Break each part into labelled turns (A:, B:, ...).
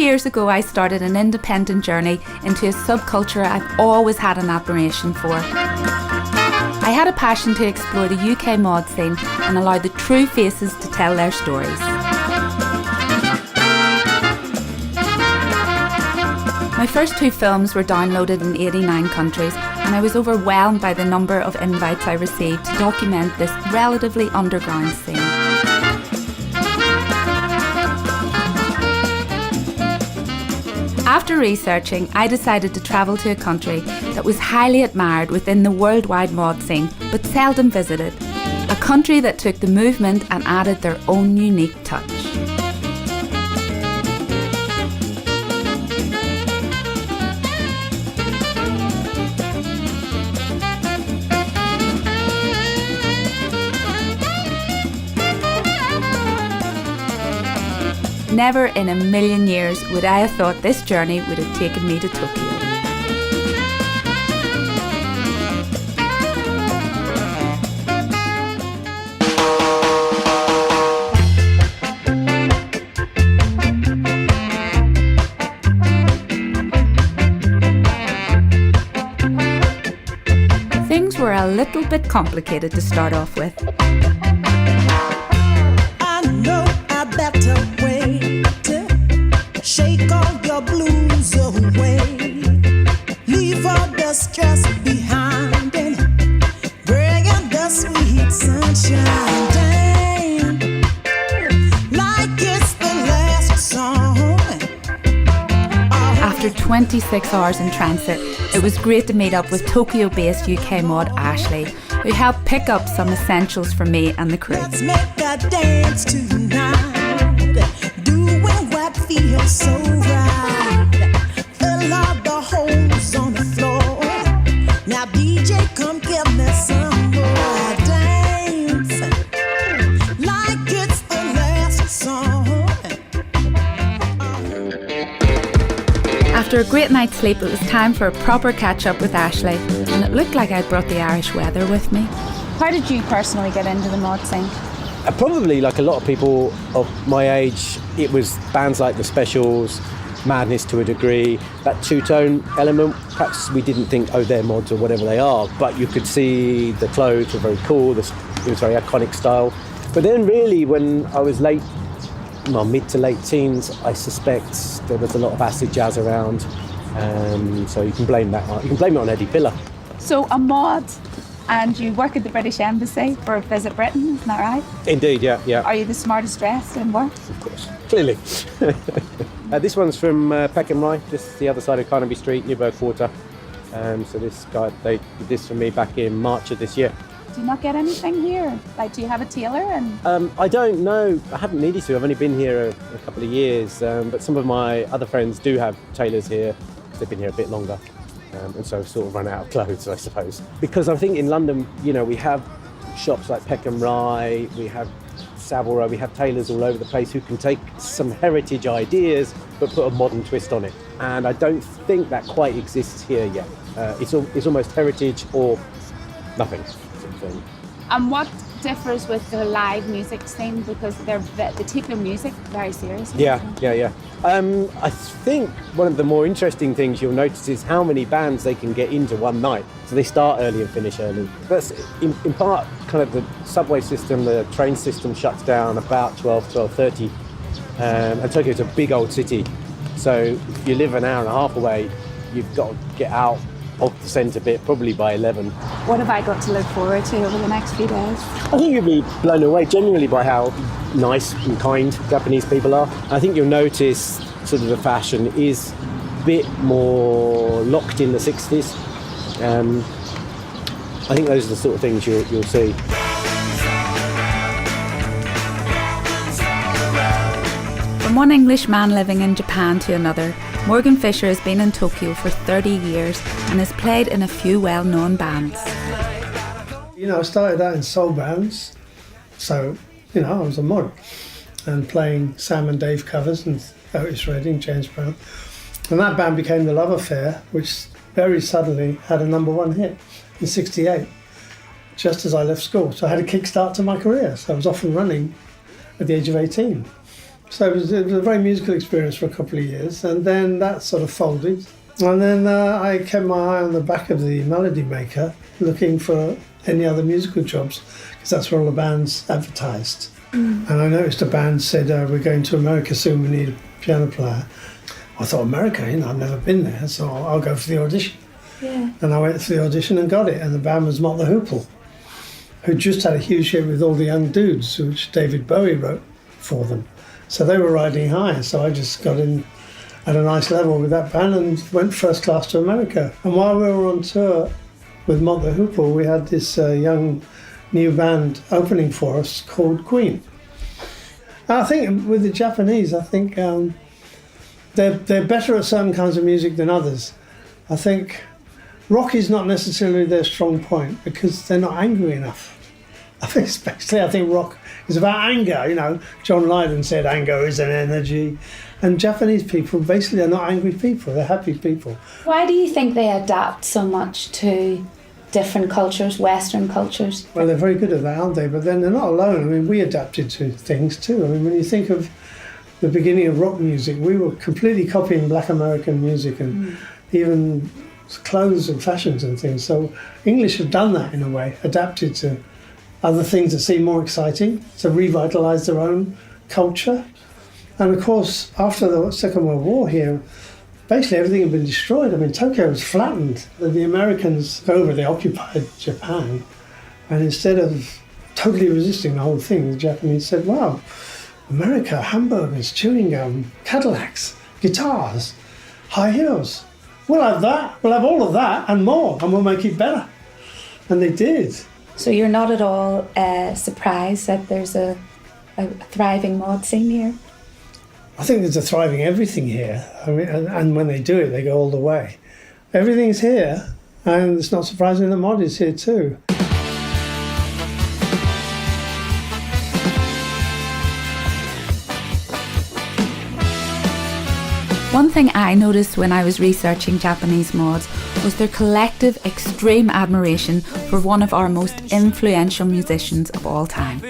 A: years ago, I started an independent journey into a subculture I've always had an admiration for. I had a passion to explore the UK mod scene and allow the true faces to tell their stories. My first 2 films were downloaded in 89 countries, and I was overwhelmed by the number of invites I received to document this relatively underground scene. After researching, I decided to travel to a country that was highly admired within the worldwide mod scene, but seldom visited. A country that took the movement and added their own unique touch. Never in a million years would I have thought this journey would have taken me to Tokyo. Things were a little bit complicated to start off with.
B: I know a better way to shake all your blues away, leave all the stress behind and bring in the sweet sunshine. Damn, like it's the last song.
A: After 26 hours in transit, it was great to meet up with Tokyo-based UK mod Ashley, who helped pick up some essentials for me and the crew.
B: Let's make a dance tonight, doing what feels so right. Fill all the holes on the floor. Now DJ, come give me some more. Dance like it's the last song.
A: After a great night's sleep, it was time for a proper catch-up with Ashley, and it looked like I'd brought the Irish weather with me. How did you personally get into the mod scene?
C: Probably like a lot of people of my age, it was bands like The Specials, Madness to a degree, that two-tone element. Perhaps we didn't think, oh, they're mods or whatever they are, but you could see the clothes were very cool, it was very iconic style. But then really when I was mid to late teens, I suspect there was a lot of acid jazz around, so you can blame that on, it on Eddie Piller.
A: So a mod, and you work at the British Embassy for Visit Britain, isn't that right?
C: Indeed, yeah.
A: Are you the smartest dressed in work?
C: Of course, clearly. This one's from Peckham Rye, just the other side of Carnaby Street, near Burghwater. So this guy, they did this for me back in March of this year.
A: Do you not get anything here? Like, do you have a tailor?
C: I don't know. I haven't needed to. I've only been here a couple of years, but some of my other friends do have tailors here. They've been here a bit longer, and so I've sort of run out of clothes, I suppose. Because I think in London, we have shops like Peckham Rye, we have Savile Row, we have tailors all over the place who can take some heritage ideas but put a modern twist on it. And I don't think that quite exists here yet. It's almost heritage or nothing.
A: And what differs with the live music scene, because they take their music very seriously?
C: Yeah. I think one of the more interesting things you'll notice is how many bands they can get into one night. So they start early and finish early. That's in part kind of the subway system, the train system shuts down about 12:30. And Tokyo's a big old city. So if you live an hour and a half away, you've got to get out of the centre bit probably by 11.
A: What have I got to look forward to over the next few days?
C: I think you'll be blown away genuinely by how nice and kind Japanese people are. I think you'll notice sort of the fashion is a bit more locked in the 60s. I think those are the sort of things you'll see.
A: From one English man living in Japan to another, Morgan Fisher has been in Tokyo for 30 years and has played in a few well-known bands.
D: I started out in soul bands, so, I was a mod and playing Sam and Dave covers and Otis Redding, James Brown. And that band became The Love Affair, which very suddenly had a #1 hit in '68, just as I left school. So I had a kickstart to my career. So I was off and running at the age of 18. So it was a very musical experience for a couple of years, and then that sort of folded. And then I kept my eye on the back of the Melody Maker, looking for any other musical jobs, because that's where all the bands advertised. And I noticed a band said, we're going to America soon, we need a piano player. I thought, America, I've never been there, so I'll go for the audition.
A: Yeah.
D: And I went for the audition and got it, and the band was Mott the Hoople, who just had a huge hit with All the Young Dudes, which David Bowie wrote for them. So they were riding high, so I just got in at a nice level with that band and went first class to America. And while we were on tour with Mott the Hoople, we had this young new band opening for us called Queen. And I think with the Japanese, I think they're better at certain kinds of music than others. I think rock is not necessarily their strong point because they're not angry enough. I think rock is about anger. John Lydon said anger is an energy. And Japanese people basically are not angry people, they're happy people.
A: Why do you think they adapt so much to different cultures, Western cultures?
D: Well, they're very good at that, aren't they? But then they're not alone. I mean, we adapted to things too. I mean, when you think of the beginning of rock music, we were completely copying black American music and even clothes and fashions and things. So English have done that in a way, adapted to other things that seem more exciting, to revitalise their own culture. And of course, after the Second World War here, basically everything had been destroyed. I mean, Tokyo was flattened. The Americans took over, they occupied Japan. And instead of totally resisting the whole thing, the Japanese said, wow, America, hamburgers, chewing gum, Cadillacs, guitars, high heels. We'll have that, we'll have all of that and more, and we'll make it better. And they did.
A: So you're not at all surprised that there's a thriving mod scene here?
D: I think there's a thriving everything here. I mean, and when they do it, they go all the way. Everything's here, and it's not surprising that mod is here too.
A: One thing I noticed when I was researching Japanese mods was their collective extreme admiration for one of our most influential musicians of all time.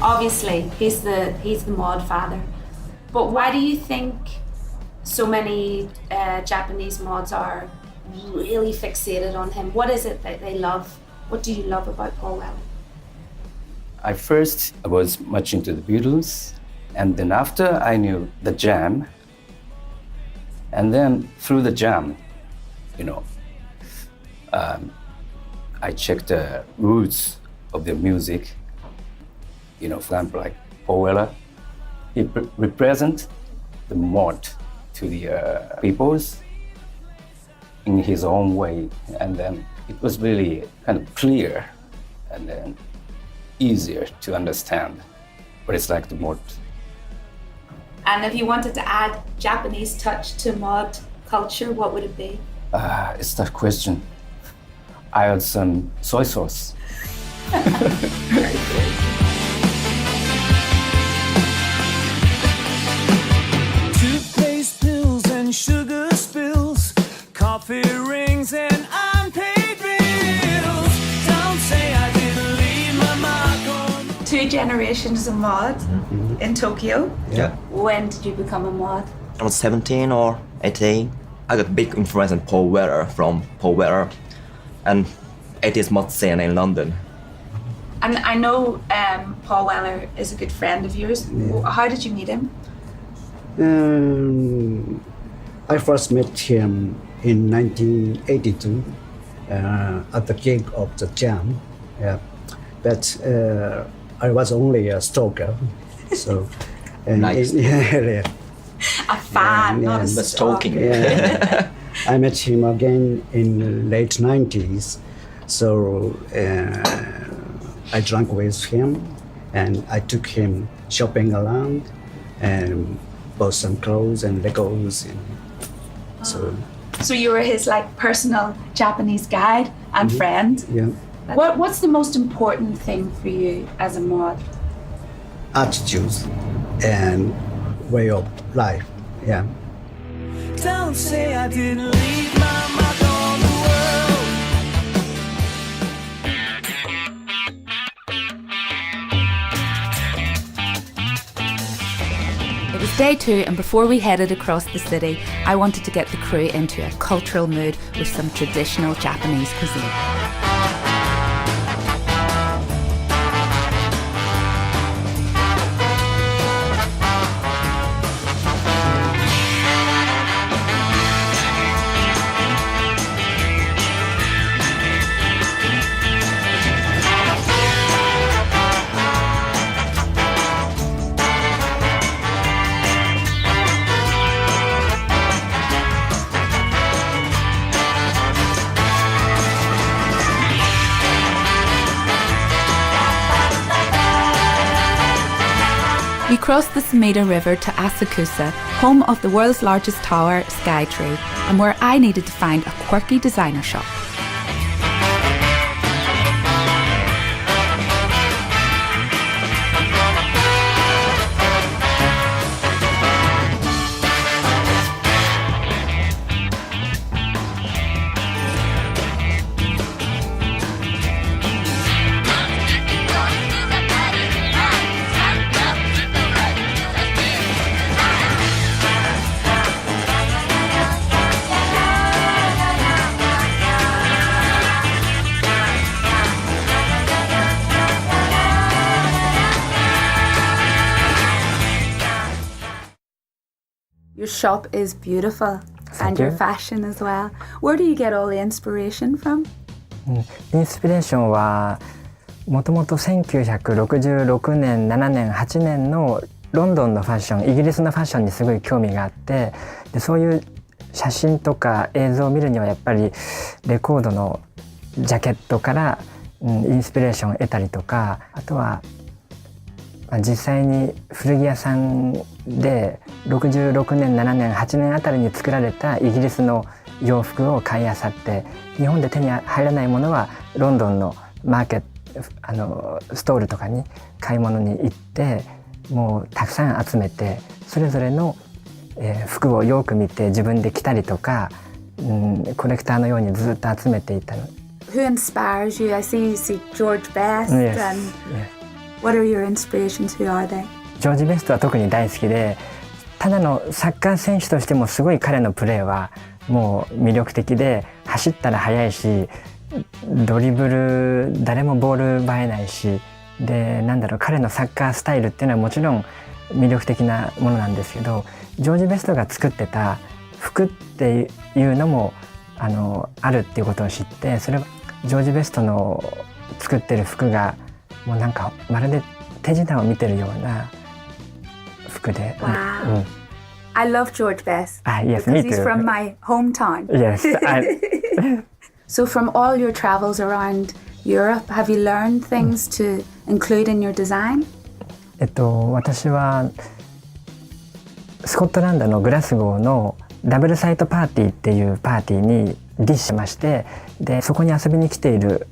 A: Obviously, he's the mod father. But why do you think so many Japanese mods are really fixated on him? What is it that they love? What do you love about Paul Weller?
E: I was much into the Beatles, and then after I knew the Jam, and then through the Jam, I checked the roots of the music. For example, like Paul Weller, he represents the mod to the peoples in his own way, and then it was really kind of clear and then easier to understand what it's like to mod.
A: And if you wanted to add Japanese touch to mod culture, what would it be?
E: It's that question. I add some soy sauce.
B: Toothpaste pills and sugar spills, coffee rings and unpaid bills. Don't say I didn't leave my mark on.
A: 2 generations of mod in Tokyo.
F: Yeah.
A: When did you become a mod?
F: I was 17 or 18. I got big influence on Paul Weller from Paul Weller and 80s mod scene in London.
A: And I know Paul Weller is a good friend of yours.
G: Yeah.
A: How did you meet him?
G: I first met him in 1982 at the gig of the Jam. Yeah. But I was only a stalker. So,
F: Nice.
G: Yeah.
A: A fan,
G: Yeah,
A: not a
G: yeah.
F: But stalking.
G: Yeah. I met him again in the late 90s. So I drank with him and I took him shopping around and bought some clothes and Legos. And
A: So you were his personal Japanese guide and friend.
G: yeah,
A: What's the most important thing for you as a mod?
G: attitudes and way of life. Yeah.
B: Don't say I didn't leave my mark on the world.
A: It's day 2, and before we headed across the city, I wanted to get the crew into a cultural mood with some traditional Japanese cuisine. We crossed the Sumida River to Asakusa, home of the world's largest tower, Skytree, and where I needed to find a quirky designer shop. Your shop is beautiful, and your fashion as well. Where do you get all the inspiration from?
H: インスピレーションはもともと1966年7年8年のロンドンのファッション、イギリスのファッションにすごい興味があって、でそういう写真とか映像を見るにはやっぱりレコードのジャケットから、インスピレーションを得たりとか、あとは実際に古着屋さんで66年7年8年あたりに作られたイギリスの洋服を買い漁って、日本で手に入らないものはロンドンのマーケットストールとかに買い物に行って、もうたくさん集めて、それぞれの、服をよく見て自分で着たりとか、コレクターのようにずっと集めていたの。
A: Who inspires you? I see you see George Best.
H: Yes.
A: And
H: Yes.
A: what are your inspirations? Who are they?
H: ジョージ・ベストは特に大好きで、ただのサッカー選手としてもすごい彼のプレーはもう魅力的で、走ったら速いし、ドリブル誰もボール奪えないし、で彼のサッカースタイルっていうのはもちろん魅力的なものなんですけど、ジョージ・ベストが作ってた服っていうのもあるっていうことを知って、それはジョージ・ベストの作ってる服がもうまるで手品を見てるような服で。
A: Wow. I love George Best.
H: Yes,
A: because
H: me
A: he's
H: too.
A: from my hometown.
H: Yes.
A: So from all your travels around Europe, have you learned things to include in your design?
H: 私はスコットランドのグラスゴーのダブルサイトパーティーっていうパーティーにディッシュしまして、でそこに遊びに来ている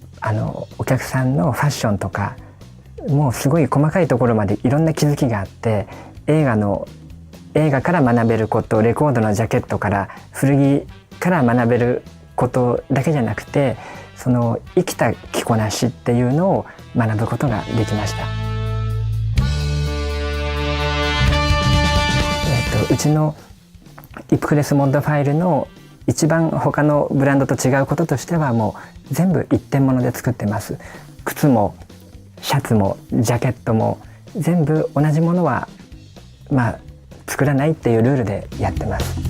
H: お客さんのファッションとかもうすごい細かいところまでいろんな気づきがあって、映画から学べること、レコードのジャケットから古着から学べることだけじゃなくて、その生きた着こなしっていうのを学ぶことができました。うちのイプクレスモッドファイルの一番他のブランドと違うこととしては、もう全部一点物で作ってます。靴もシャツもジャケットも全部同じものは作らないっていうルールでやってます。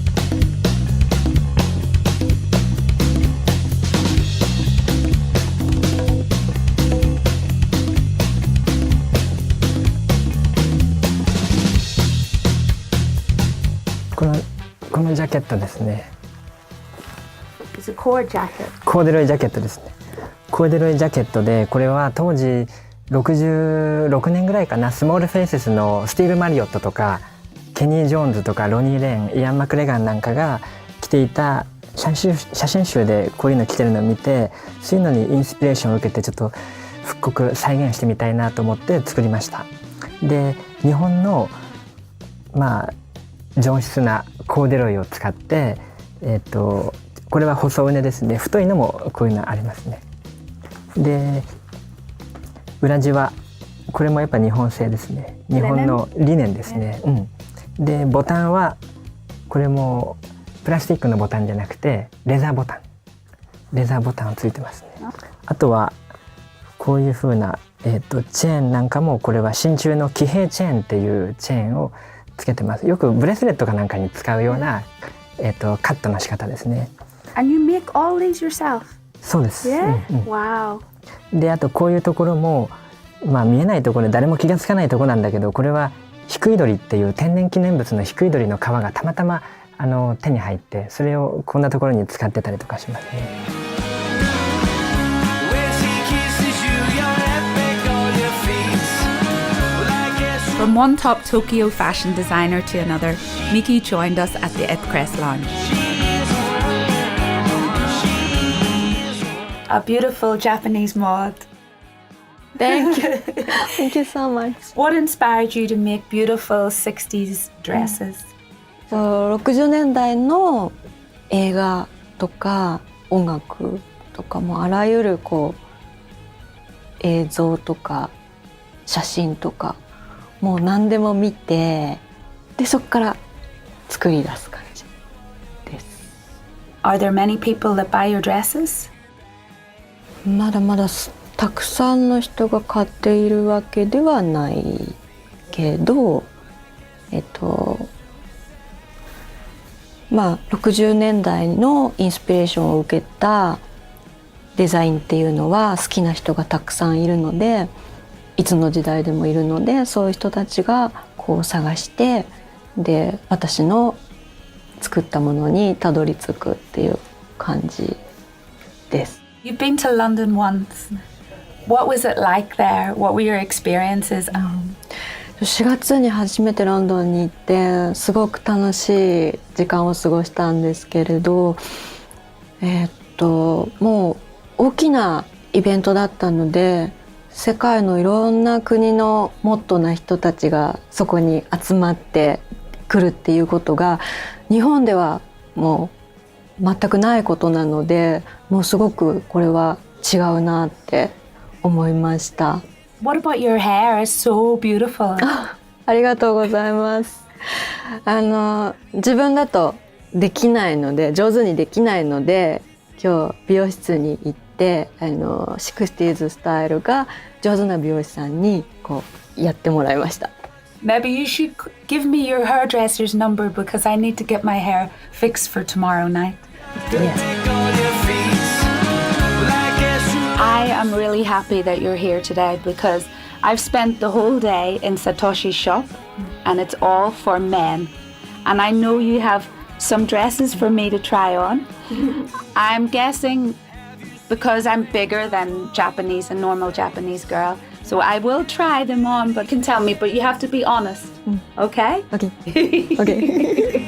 H: このジャケットですね。
A: It's a cord jacket.
H: コーデュロイジャケットですね。コーデュロイジャケットで、これは当時66年ぐらいかな、スモールフェイセスのスティーブ・マリオットとかケニー・ジョーンズとかロニー・レーン、イアン・マクレガンなんかが着ていた写真集でこういうの着てるのを見て、そういうのにインスピレーションを受けてちょっと復刻再現してみたいなと思って作りました。で日本の上質なコーデュロイを使って、これは細畝ですね。太いのもこういうのありますね。で裏地はこれもやっぱ日本製ですね。日本のリネンですね。でボタンはこれもプラスチックのボタンじゃなくてレザーボタンついてますね。あとはこういう風な、チェーンなんかもこれは真鍮の騎兵チェーンっていうチェーンをつけてます。よくブレスレットかなんかに使うような、カットの仕方ですね。
A: And you make all these yourself?
H: そうです。
A: Yeah? Wow.
H: であとこういうところも、見えないところで誰も気がつかないところなんだけど、これはヒクイドリっていう天然記念物のヒクイドリの皮がたまたま手に入って、それをこんなところに使ってたりとかしますね。
A: From one top Tokyo fashion designer to another, Miki joined us at the Press Lounge. A beautiful Japanese mod.
I: Thank you. Thank you so much.
A: What inspired you to make beautiful 60s dresses?
I: 60年代の映画とか音楽とかもあらゆる映像とか写真とかもう何でも見て、でそこから作り出す感じです。
A: Are there many people that buy your dresses?
I: まだまだたくさんの人が買っているわけではないけど、60年代のインスピレーションを受けたデザインっていうのは好きな人がたくさんいるので、いつの時代でもいるので、そういう人たちが探して、で私の作ったものにたどり着くっていう感じです。
A: You've been to London once. What was it like there? What were your experiences?
I: 4月に初めてロンドンに行ってすごく楽しい時間を過ごしたんですけれど、もう大きなイベントだったので、世界のいろんな国のモッドな人たちがそこに集まってくるっていうことが日本ではもう全くないことなので、もうすごくこれは違うなって思いました。
A: What about your hair? It's so beautiful.
I: ありがとうございます。自分だとできないので、上手にできないので、今日美容室に行って、60s スタイルが上手な美容師さんにやってもらいました。
A: Maybe you should give me your hairdresser's number because I need to get my hair fixed for tomorrow night. I am really happy that you're here today because I've spent the whole day in Satoshi's shop and it's all for men. And I know you have some dresses for me to try on. I'm guessing because I'm bigger than a normal Japanese girl. So I will try them on, but you can tell me, but you have to be honest. Okay?
I: Okay. Okay.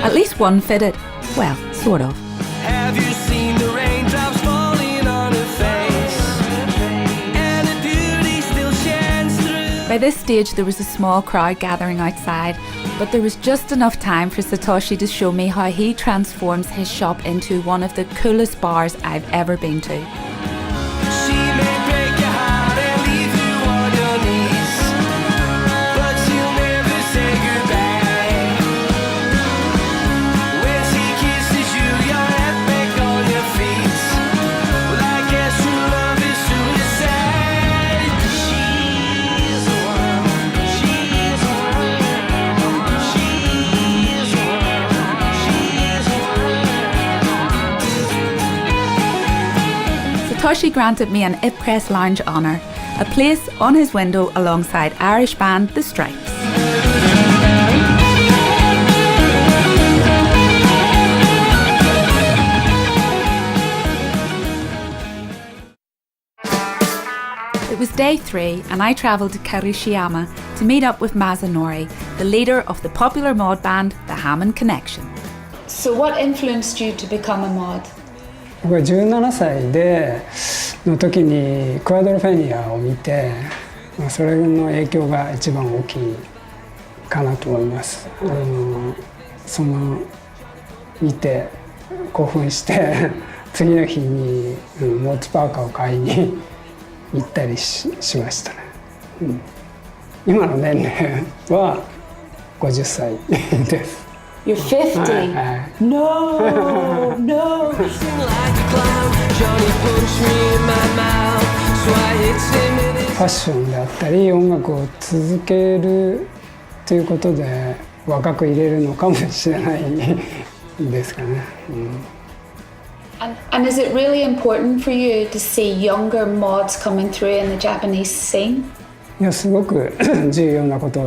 A: At least one fitted. Well, sort of.
B: Have you seen the raindrops falling on her face? And the beauty still shines through.
A: By this stage, there was a small crowd gathering outside, but there was just enough time for Satoshi to show me how he transforms his shop into one of the coolest bars I've ever been to.
B: She may break your heart and leave you on your knees, but she'll never say goodbye. When she kisses you, your head back on your feet. Well, I guess true love is suicide. She's the one. She's the one. She's the one. She's the one.
A: Satoshi granted me an Press Lounge honour, a place on his window alongside Irish band The Stripes. It was day 3 and I travelled to Kagoshima to meet up with Masanori, the leader of the popular mod band The Hammond Connection. So what influenced you to become a mod?
J: 僕は17歳の時にクアドロフェニアを見て、それの影響が一番大きいかなと思います。その見て興奮して次の日に、モッツパーカーを買いに行ったり しましたね、今の年齢は50歳です。
A: You're 50?
J: はい、
A: No, no.
J: ファッションであったり音楽を続けるということで若く入れるのかもしれないですかね。
A: And is it really important for you to see younger mods coming through in the Japanese scene?
J: いや、すごく重要なこと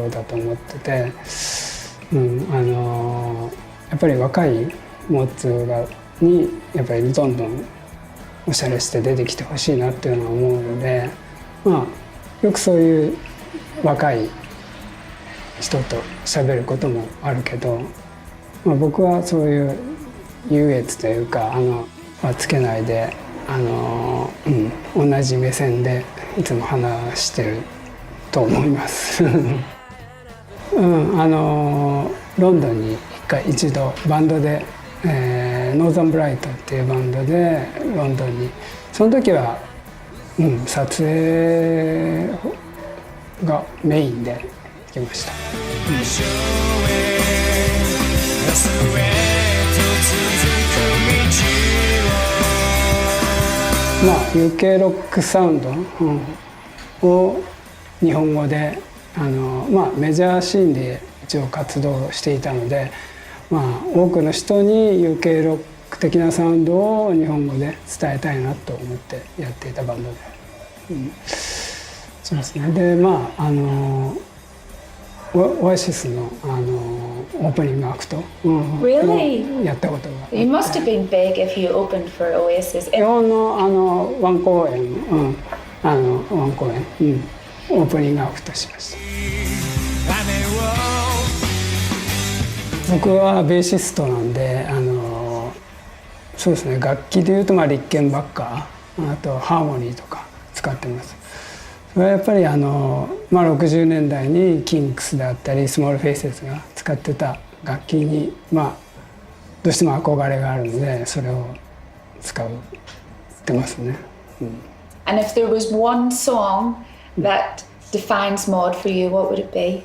J: だと思ってて、やっぱり若いモッツにやっぱりどんどんおしゃれして出てきてほしいなっていうのは思うので、よくそういう若い人と喋ることもあるけど、僕はそういう優越というかつけないで同じ目線でいつも話してると思いますロンドンに一度バンドで、ノーザンブライトっていうバンドでロンドンに、その時は、撮影がメインで行きました、UK ロックサウンド、を日本語でメジャーシーンで一応活動していたので、多くの人に UK ロック的なサウンドを日本語で伝えたいなと思ってやっていたバンドで、そうですね。でオアシスのオープニングアクト、
A: Really?
J: やったことが。
A: You must have been big if you opened for Oasis.
J: 日本のワン公演、ワン公演、オープニングアクトしました。僕はベーシストなんで、そうですね、楽器でいうとリッケンバッカー、あとハーモニーとか使ってます。それはやっぱり60年代にキンクスであったりスモールフェイセスが使ってた楽器にどうしても憧れがあるので、それを使ってますね。
A: And if there was one song that defines mod for you, what would it be?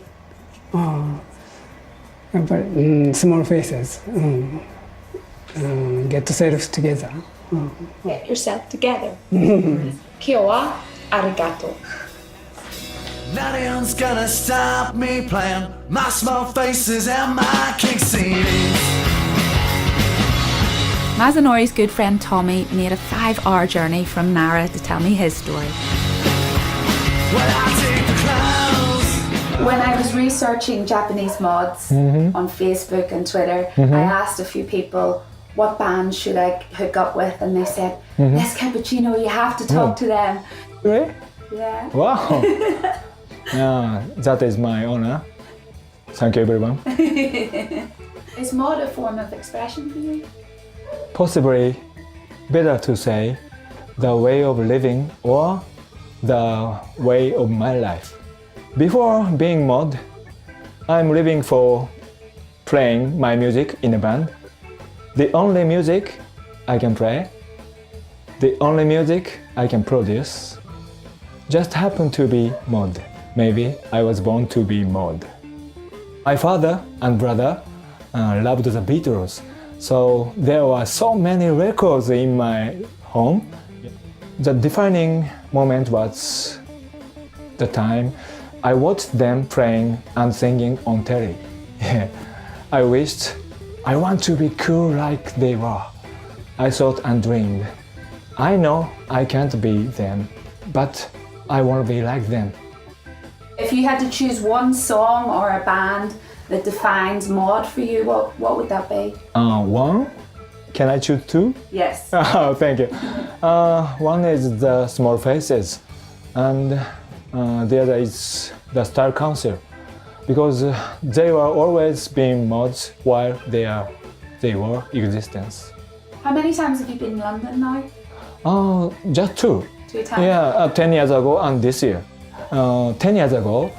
J: やっぱりスモールフェイセス、Get yourself together.
A: Get yourself together. 今日はありがとう。
B: Nothing's gonna stop me playing my small faces and my king scenes.
A: Mazanori's good friend Tommy made a 5-hour journey from Nara to tell me his story. When I was researching Japanese mods on Facebook and Twitter, I asked a few people, what band should I hook up with? And they said, Les Cappuccino, you have to talk to them.
K: Really?
A: Yeah.
K: Wow. That is my honor. Thank you, everyone.
A: Is mod a form of expression for you?
K: Possibly better to say the way of living or the way of my life. Before being mod, I'm living for playing my music in a band. The only music I can play, the only music I can produce, just happened to be mod. Maybe I was born to be mod. My father and brother loved the Beatles, so there were so many records in my home. The defining moment was the time I watched them playing and singing on telly. I wished I want to be cool like they were. I thought and dreamed. I know I can't be them, but I want to be like them.
A: If you had to choose one song or a band that defines mod for you, what would that be?
K: One? Can I choose two?
A: Yes.
K: Oh, thank you. One is the Small Faces, and the other is the Star Council, because they were always being mods while they are they were existence.
A: How many times have you been in London now?
K: Just two.
A: 2 times?
K: Yeah, 10 years ago and this year. 10 years ago,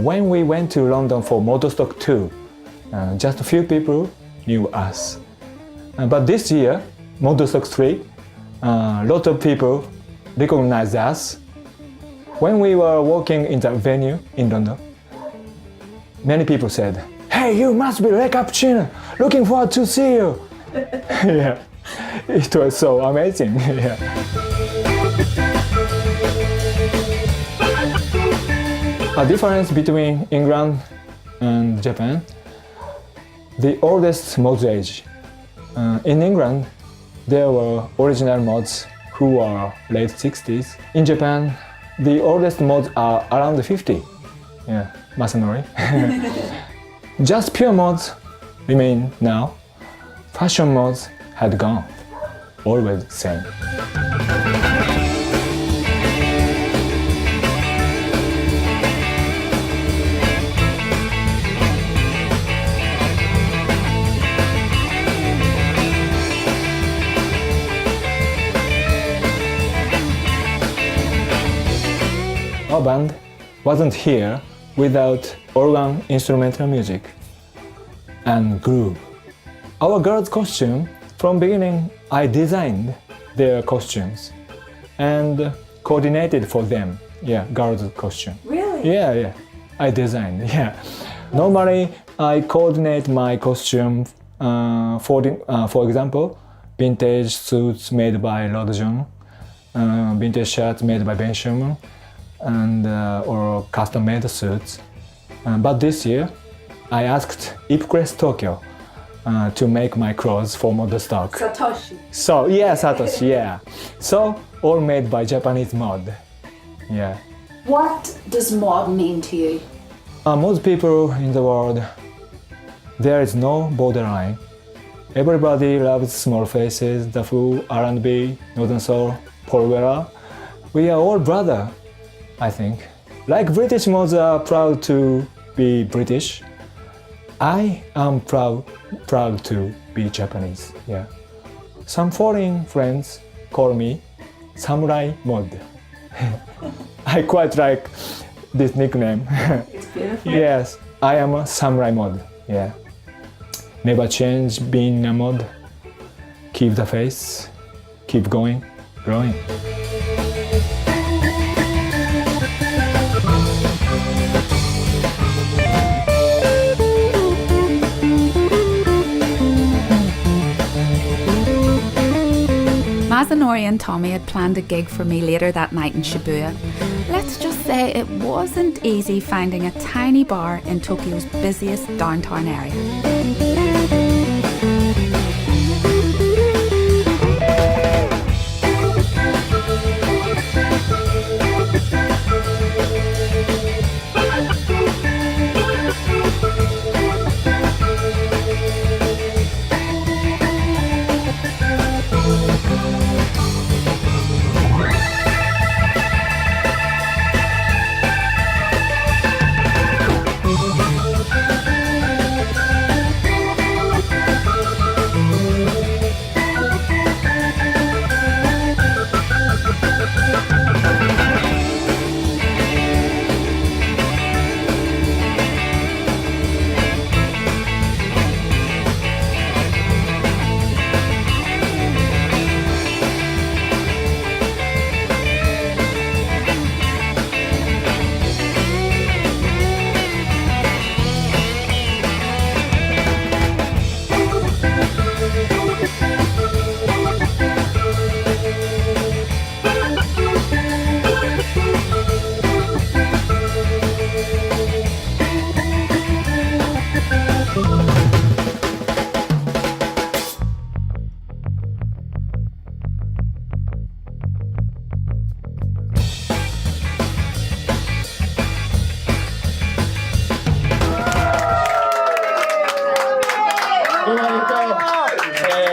K: when we went to London for Motorstock 2, just a few people knew us. But this year, Motorstock 3, a lot of people recognized us. When we were walking in the venue in London, many people said, "Hey, you must be Ray Cappuccino! Looking forward to see you!" Yeah, it was so amazing. Yeah. A difference between England and Japan, the oldest mods age. In England, there were original mods who are late 60s. In Japan, the oldest mods are around 50. Yeah, Masanori. Just pure mods remain now. Fashion mods had gone. Always same. Our band wasn't here without organ instrumental music and groove. Our girls' costume, from beginning I designed their costumes and coordinated for them. Yeah, girls' costume.
A: Really?
K: Yeah, I designed, yeah. Normally I coordinate my costume for example, vintage suits made by Rod John, vintage shirts made by Ben Sherman, and or custom-made suits. But this year, I asked Ipcrest Tokyo to make my clothes for Motorstock.
A: Satoshi.
K: So yeah, Satoshi, yeah. So all made by Japanese mod. Yeah.
A: What does mod mean to you?
K: Most people in the world, there is no borderline. Everybody loves Small Faces, The Foo, R&B, Northern Soul, Paul Weller. We are all brother, I think. Like British mods are proud to be British, I am proud to be Japanese. Yeah. Some foreign friends call me Samurai Mod. I quite like this nickname.
A: It's beautiful.
K: Yes, I am a Samurai Mod. Yeah. Never change being a mod. Keep the face. Keep going, growing.
A: Masanori and Tommy had planned a gig for me later that night in Shibuya. Let's just say it wasn't easy finding a tiny bar in Tokyo's busiest downtown area.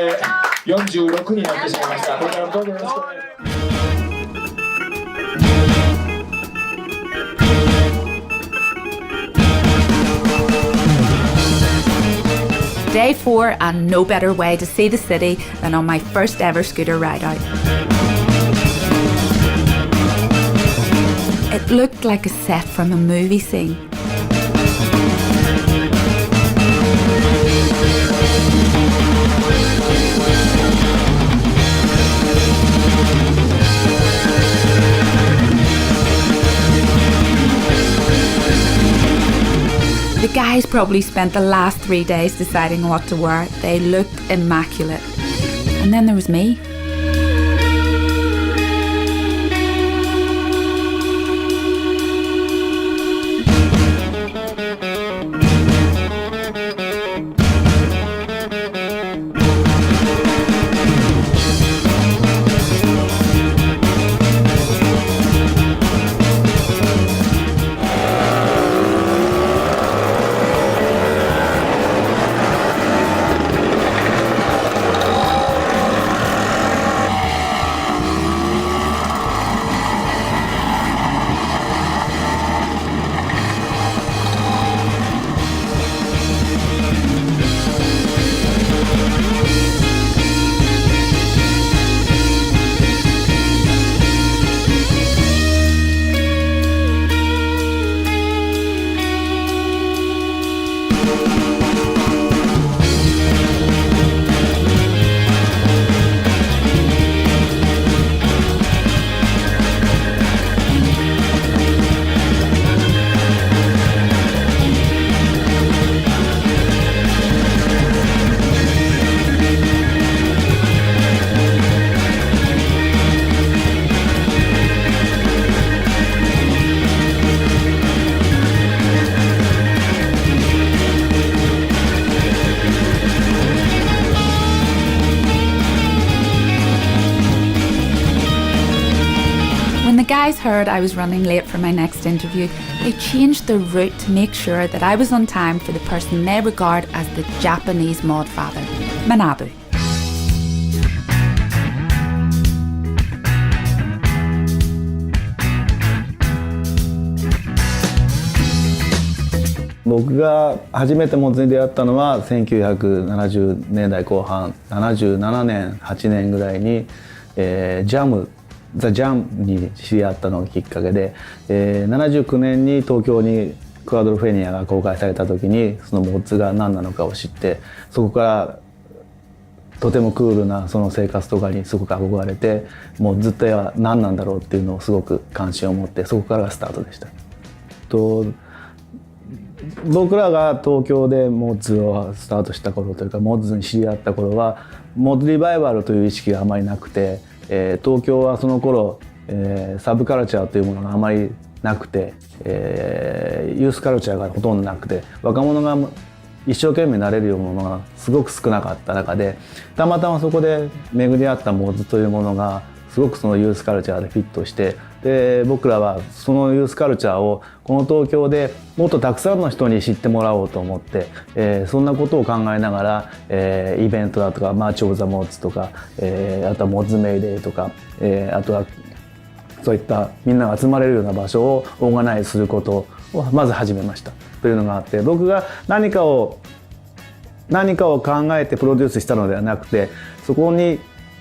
K: 네, 46になってしまいました。これからもどうぞよろしくお願いします。
A: Day 4, and no better way to see the city than on my first ever scooter ride out. It looked like a set from a movie scene. The guys probably spent the last 3 days deciding what to wear. They looked immaculate. And then there was me. Guys heard I was running late for my next interview, they changed the route to make sure that I was on time for the person they regard as the Japanese mod father, Manabu.
L: 僕が初めてモッズに出会ったのは1970年代後半、77年、8年ぐらいに、ザ・ジャムに知り合ったのがきっかけで、79年に東京にクアドルフェニアが公開された時にそのモッズが何なのかを知って、そこからとてもクールなその生活とかにすごく憧れて、もうずっとは何なんだろうっていうのをすごく関心を持って、そこからがスタートでした。僕らが東京でモッズをスタートした頃というか、モッズに知り合った頃はモッズリバイバルという意識があまりなくて、東京はその頃、サブカルチャーというものがあまりなくて、ユースカルチャーがほとんどなくて、若者が一生懸命なれるようなものがすごく少なかった中で、たまたまそこで巡り合ったモッズというものがすごくそのユースカルチャーでフィットして、で僕らはそのユースカルチャーをこの東京でもっとたくさんの人に知ってもらおうと思って、そんなことを考えながら、イベントだとかマーチ・オブ・ザ・モッズとか、あとはモッズ・メイデーとか、あとはそういったみんなが集まれるような場所をオーガナイズすることをまず始めましたというのがあって、僕が何かを考えてプロデュースしたのではなくて、そこに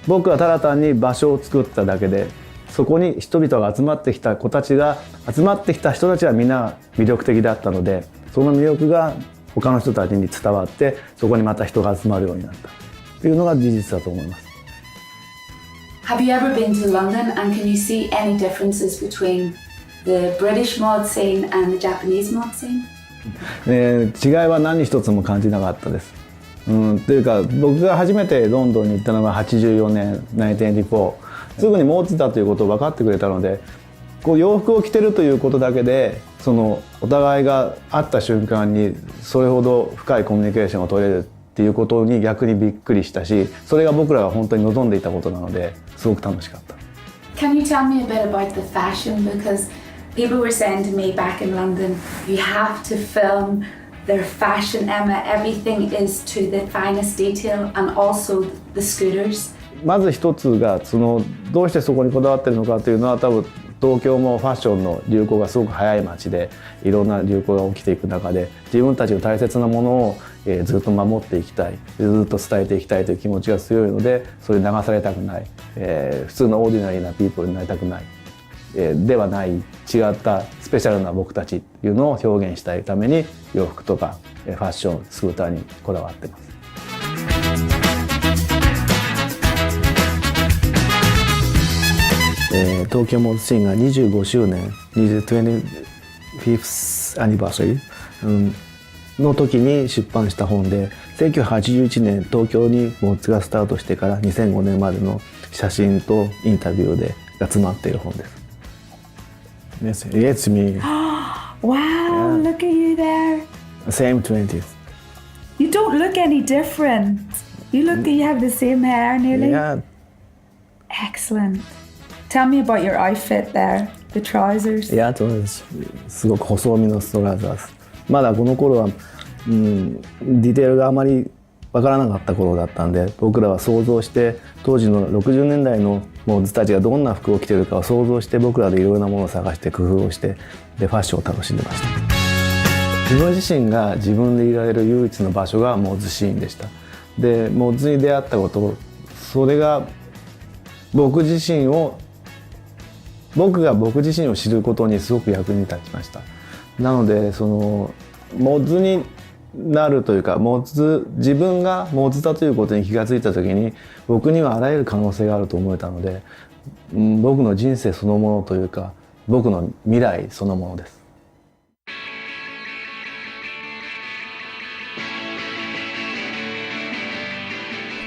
L: 僕はただ単に場所を作っただけで、そこに人々が集まってきた人たちはみんな魅力的だったので、その魅力が他の人たちに伝わって、そこにまた人が集まるようになったというのが事実だと思います。
A: Have you ever been to London, and can you see any differences between the British mod scene and the Japanese mod scene?
L: 違いは何一つも感じなかったです。というか、僕が初めてロンドンに行ったのが84年1984、すぐにモッズだということを分かってくれたので、こう洋服を着てるということだけで、そのお互いが会った瞬間にそれほど深いコミュニケーションを取れるっていうことに逆にびっくりしたし、それが僕らが本当に望んでいたことなので、すごく楽しかった。
A: Can you tell me a bit about the fashion? Because people were saying to me back in London, you have to film their fashion, Emma. Everything is to the finest detail, and also the scooters.
L: まず一つがどうしてそこにこだわってるのかというのは、多分東京もファッションの流行がすごく早い街で、いろんな流行が起きていく中で、自分たちの大切なものをずっと守っていきたい、ずっと伝えていきたいという気持ちが強いので、それに流されたくない、普通のオーディナリーなピープルになりたくない、ではない、違ったスペシャルな僕たちっていうのを表現したいために洋服とかファッション、スクーターにこだわってます。東京モードシーンが25周年 25th anniversary、の時に出版した本で、1981年東京にモッズがスタートしてから2005年までの写真とインタビューでが詰まっている本です。It's me.
M: Wow, look at you there.
L: Same 20s.
M: You don't look any different. You have the same hair nearly.
L: Yeah.
M: Excellent. Tell me about your outfit there, the trousers.
L: Yeah, it was すごく細身のストラザーズ。まだこの頃は、ディテールがあまりわからなかった頃だったんで、僕らは想像して当時の60年代のモッズたちがどんな服を着てるかを想像して、僕らでいろいろなものを探して工夫をして、でファッションを楽しんでました。自分自身が自分でいられる唯一の場所がモッズシーンでした。でモッズに出会ったこと、それが僕が僕自身を知ることにすごく役に立ちました。なのでそのモッズになるというか、自分がモッズだということに気がついた時に、僕にはあらゆる可能性があると思えたので、僕の人生そのものというか、僕の未来そのものです。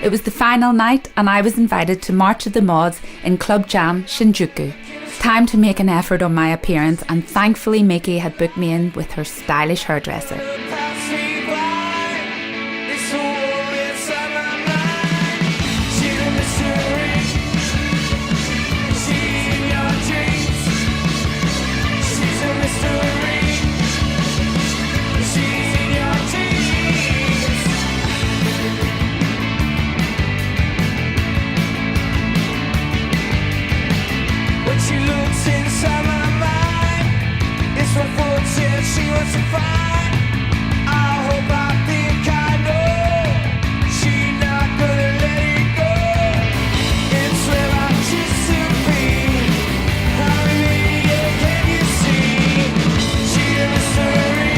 A: It was the final night and I was invited to March of the Mods in Club Jam, Shinjuku. Time to make an effort on my appearance, and thankfully Miki had booked me in with her stylish hairdresser.
B: She looks inside my mind. It's what fortune she wants to find. I hope I think I know she's not gonna let it go. It's where I choose to be. How many can you see? She's a mystery.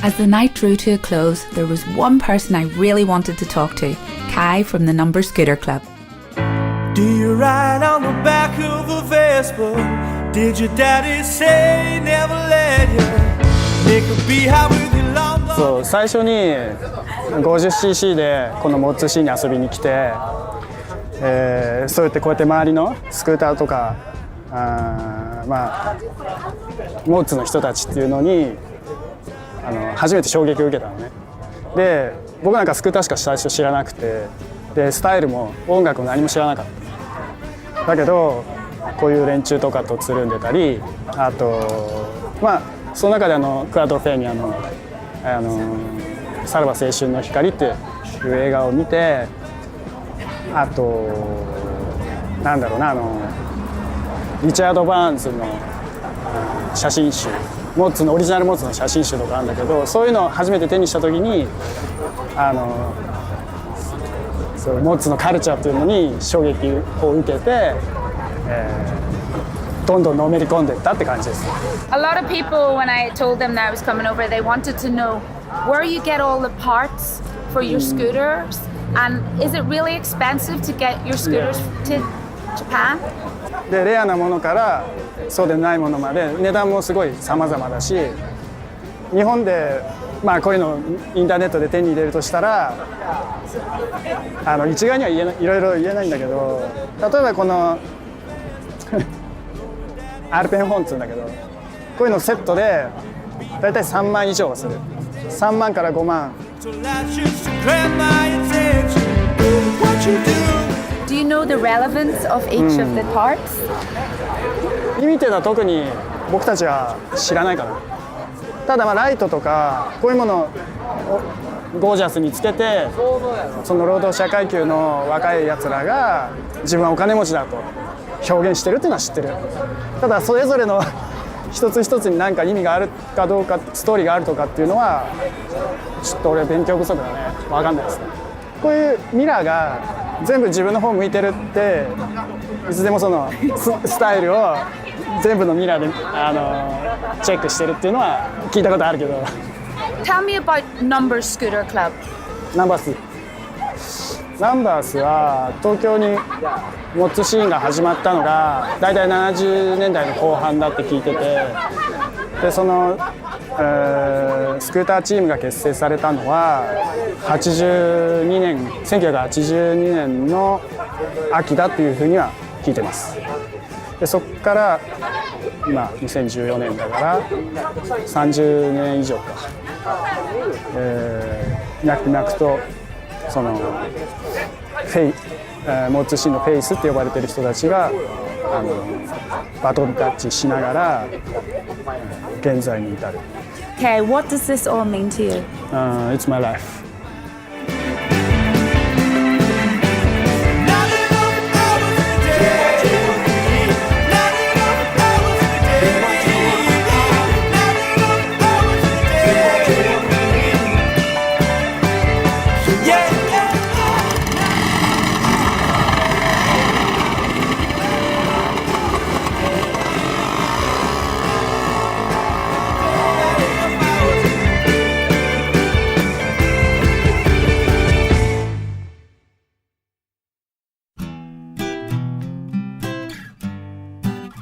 A: As the night drew to a close, there was one person I really wanted to talk to, Kai from the Number Scooter Club.
B: Do you ride on the back of a Vespa? Did your daddy say never let you make a beehive with your long blonde?
J: そう、最初に 50cc でこのモッズシーンに遊びに来て、そうやってこうやって周りのスクーターとかモッズの人たちっていうのに初めて衝撃を受けたのね。で僕なんかスクーターしか最初知らなくて、でスタイルも音楽も何も知らなかった。だけどこういう連中とかとつるんでたり、あとその中でクアドロフェーニアのさらば青春の光っていう映画を見て、あとなんだろうな、リチャード・バーンズの写真集、モッツのオリジナルモッツの写真集とかあるんだけど、そういうのを初めて手にした時にそうモッツのカルチャーっていうのに衝撃を受けて、どんどんのめり込んでいったって感じです。
A: A lot of people, when I told them that I was coming over, they wanted to know where you get all the parts for your scooters, and is it really expensive to get your scooters to Japan?
J: でレアなものからそうでないものまで値段もすごい様々だし、日本でまあこういうのをインターネットで手に入れるとしたら一概にはいろいろ言えないんだけど、例えばこのアルペン本って言うんだけど、こういうのセットでだいたい3万以上はする。3万から5万。
A: Do you know the relevance of each of the parts?
J: リミテッドは特に僕たちは知らないかな。ただまあライトとかこういうものをゴージャスにつけて、その労働者階級の若いやつらが自分はお金持ちだと表現してるっていうのは知ってる。ただそれぞれの一つ一つに何か意味があるかどうか、ストーリーがあるとかっていうのはちょっと俺勉強不足だね、分かんないですね。こういうミラーが全部自分の方向いてるって、いつでもそのスタイルを全部のミラーでチェックしてるっていうのは聞いたことあるけど。
A: Tell me about Numbers Scooter Club.
J: ナンバースは東京にモッツシーンが始まったのがだいたい70年代の後半だって聞いてて、でその、スクーターチームが結成されたのは1982年の秋だっていうふうには聞いてます。でそこから今2014年だから30年以上か、脈々とそのモッツシーンのフェイスって呼ばれてる人たちがバトンタッチしながら現在に至る。
A: Okay, what does this all mean to you?
J: It's my life.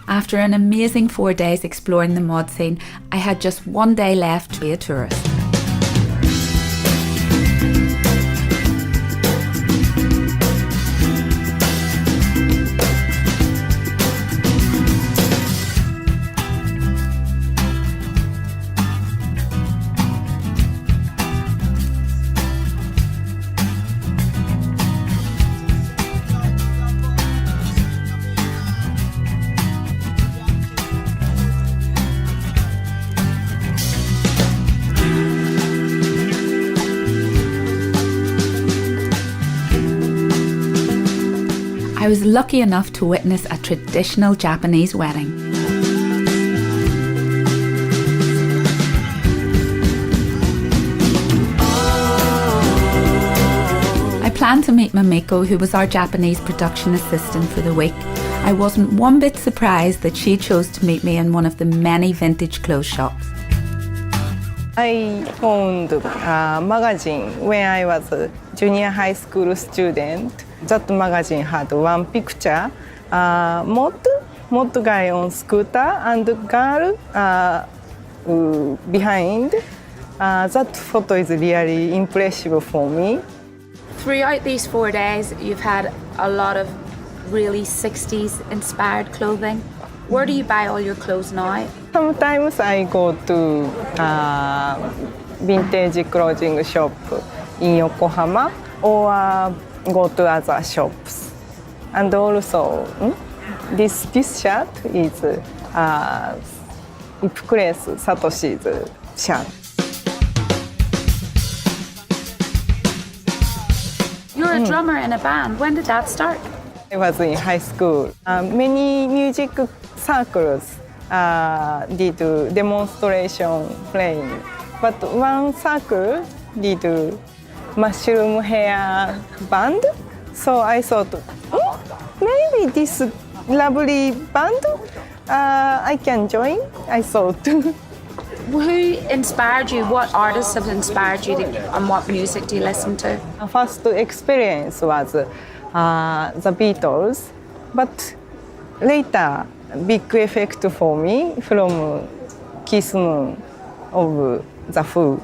A: After an amazing 4 days exploring the mod scene, I had just one day left to be a tourist. I was lucky enough to witness a traditional Japanese wedding. I planned to meet Mamiko, who was our Japanese production assistant for the week. I wasn't one bit surprised that she chose to meet me in one of the many vintage clothes shops.
N: I found a magazine when I was a junior high school student. That magazine had one picture, mod guy on scooter and girl behind. That photo is really impressive for me.
A: Throughout these 4 days, you've had a lot of really 60s inspired clothing. Where do you buy all your clothes now?
N: Sometimes I go to vintage clothing shop in Yokohama or go to other shops. And also, this shirt is Ipcress Satoshi's shirt.
A: You're a drummer in a band. When did that start?
N: I was in high school. Many music circles did demonstration playing, but one circle did mushroom hair band. So I thought, maybe this lovely band, I can join, I thought.
A: Who inspired you? What artists have inspired you and what music do you listen to?
N: First experience was the Beatles, but later big effect for me from Keith Moon of The Who,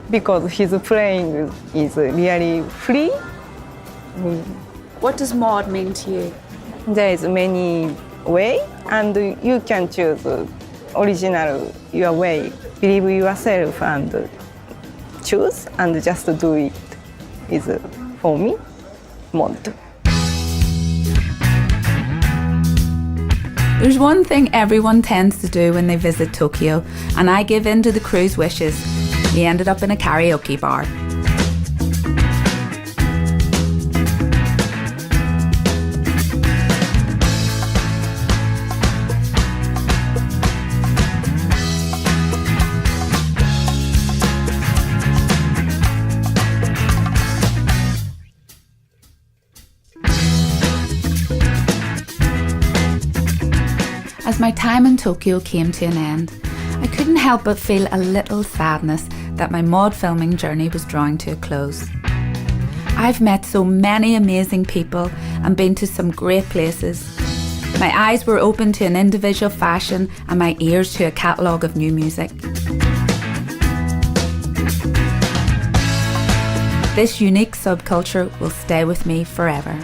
N: because his playing is really free.
A: What does mod mean to you?
N: There is many way, and you can choose original your way. Believe yourself and choose and just do it. Is for me mod.
A: There's one thing everyone tends to do when they visit Tokyo, and I give in to the crew's wishes. We ended up in a karaoke bar. As my time in Tokyo came to an end, I couldn't help but feel a little sadness that my mod filming journey was drawing to a close. I've met so many amazing people and been to some great places. My eyes were open to an individual fashion and my ears to a catalogue of new music. This unique subculture will stay with me forever.